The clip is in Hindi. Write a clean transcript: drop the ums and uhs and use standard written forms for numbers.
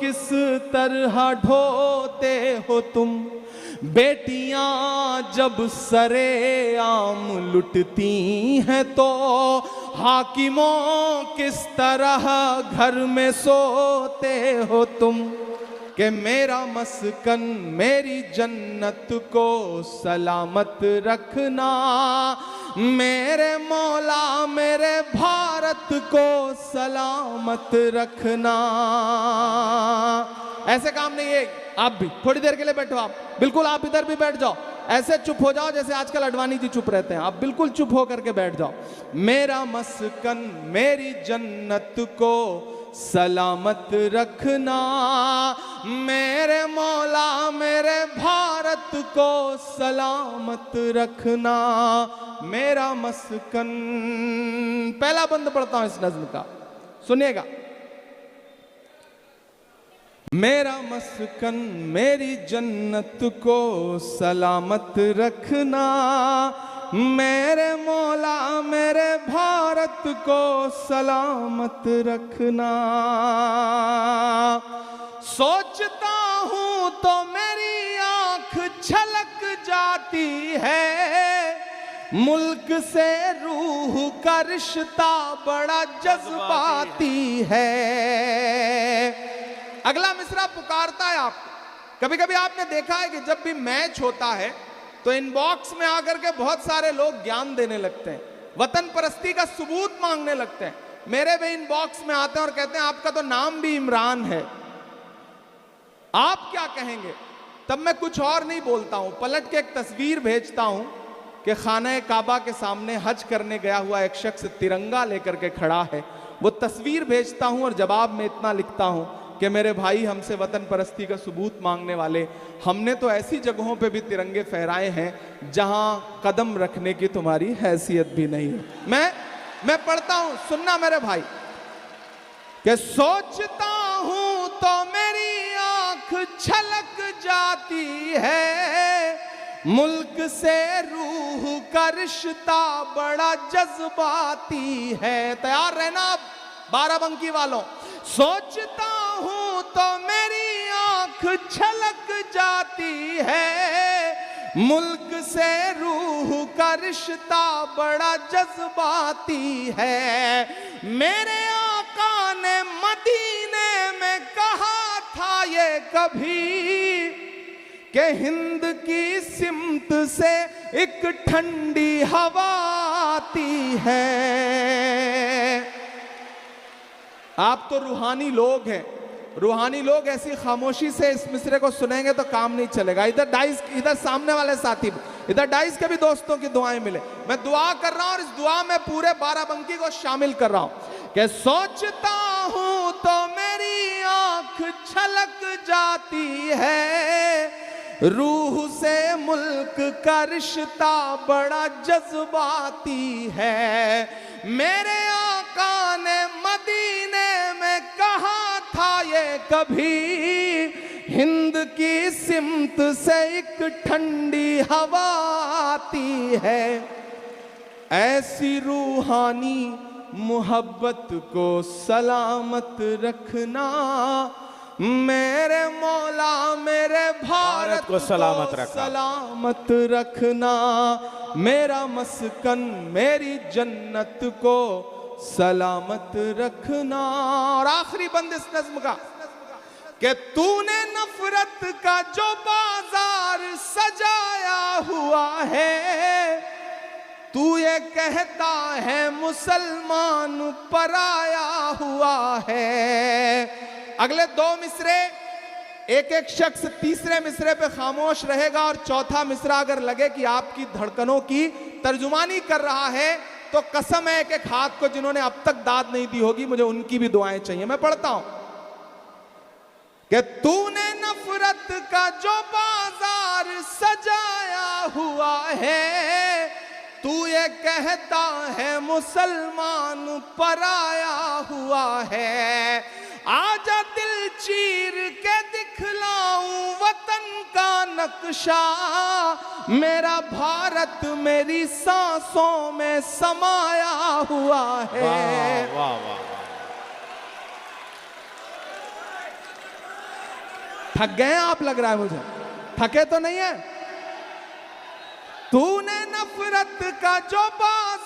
किस तरह ढोते हो तुम, बेटियां जब सरे आम लुटती हैं तो हाकिमों किस तरह घर में सोते हो तुम। कि मेरा मस्कन मेरी जन्नत को सलामत रखना, मेरे मौला मेरे भारत को सलामत रखना। ऐसे काम नहीं है। आप भी थोड़ी देर के लिए बैठो, आप बिल्कुल, आप इधर भी बैठ जाओ, ऐसे चुप हो जाओ जैसे आजकल अडवाणी जी चुप रहते हैं। आप बिल्कुल चुप होकर के बैठ जाओ। मेरा मस्कन मेरी जन्नत को सलामत रखना, मेरे मौला मेरे भारत को सलामत रखना, मेरा मस्कन। पहला बंद पढ़ता हूं इस नज्म का, सुनिएगा। मेरा मस्कन मेरी जन्नत को सलामत रखना, मेरे मौला मेरे भारत को सलामत रखना। सोचता हूं तो मेरी आंख छलक जाती है, मुल्क से रूह का रिश्ता बड़ा जज्बाती है। अगला मिसरा पुकारता है आपको। कभी कभी आपने देखा है कि जब भी मैच होता है तो इनबॉक्स में आकर के बहुत सारे लोग ज्ञान देने लगते हैं, वतन परस्ती का सबूत मांगने लगते हैं। मेरे भी इनबॉक्स में आते हैं और कहते हैं आपका तो नाम भी इमरान है, आप क्या कहेंगे? तब मैं कुछ और नहीं बोलता हूं, पलट के एक तस्वीर भेजता हूं कि खाना काबा के सामने हज करने गया हुआ एक शख्स तिरंगा लेकर के खड़ा है। वो तस्वीर भेजता हूं और जवाब में इतना लिखता हूं कि मेरे भाई हमसे वतन परस्ती का सबूत मांगने वाले, हमने तो ऐसी जगहों पे भी तिरंगे फहराए हैं जहां कदम रखने की तुम्हारी हैसियत भी नहीं है। मैं पढ़ता हूं, सुनना मेरे भाई। कि सोचता हूं तो मेरी आंख छलक जाती है, मुल्क से रूह का रिश्ता बड़ा जज्बाती है। तैयार रहना आप बाराबंकी वालों। सोचता हूं तो मेरी आंख छलक जाती है, मुल्क से रूह का रिश्ता बड़ा जज्बाती है। मेरे आका ने मदीने में कहा था ये कभी कि हिंद की सिमत से एक ठंडी हवा आती है। आप तो रूहानी लोग हैं, रूहानी लोग ऐसी खामोशी से इस मिसरे को सुनेंगे तो काम नहीं चलेगा। इधर डाइस, इधर सामने वाले साथी, इधर डाइस के भी दोस्तों की दुआएं मिले। मैं दुआ कर रहा हूं और इस दुआ में पूरे बाराबंकी को शामिल कर रहा हूं कि सोचता हूं तो मेरी आंख छलक जाती है, रूह से मुल्क का रिश्ता बड़ा जज्बाती है। मेरे आका ने मदीने में कहा था ये कभी, हिंद की सिमत से एक ठंडी हवा आती है। ऐसी रूहानी मोहब्बत को सलामत रखना, मेरे मौला मेरे भारत को सलामत रखना, मेरा मस्कन मेरी जन्नत को सलामत रखना। और आखिरी बंद इस नज्म का कि तूने नफरत का जो बाजार सजाया हुआ है, तू ये कहता है मुसलमान पराया हुआ है। अगले दो मिसरे एक एक शख्स तीसरे मिसरे पे खामोश रहेगा और चौथा मिसरा अगर लगे कि आपकी धड़कनों की तर्जुमानी कर रहा है तो कसम है एक एक हाथ को जिन्होंने अब तक दाद नहीं दी होगी, मुझे उनकी भी दुआएं चाहिए। मैं पढ़ता हूं कि तूने नफरत का जो बाजार सजाया हुआ है, तू ये कहता है मुसलमान पराया हुआ है। आजा दिल चीर के दिखलाऊं वतन का नक्शा, मेरा भारत मेरी सांसों में समाया हुआ है। वाह वाह वाह। थक गए हैं आप, लग रहा है मुझे। थके तो नहीं है? तूने नफरत का जो बाजार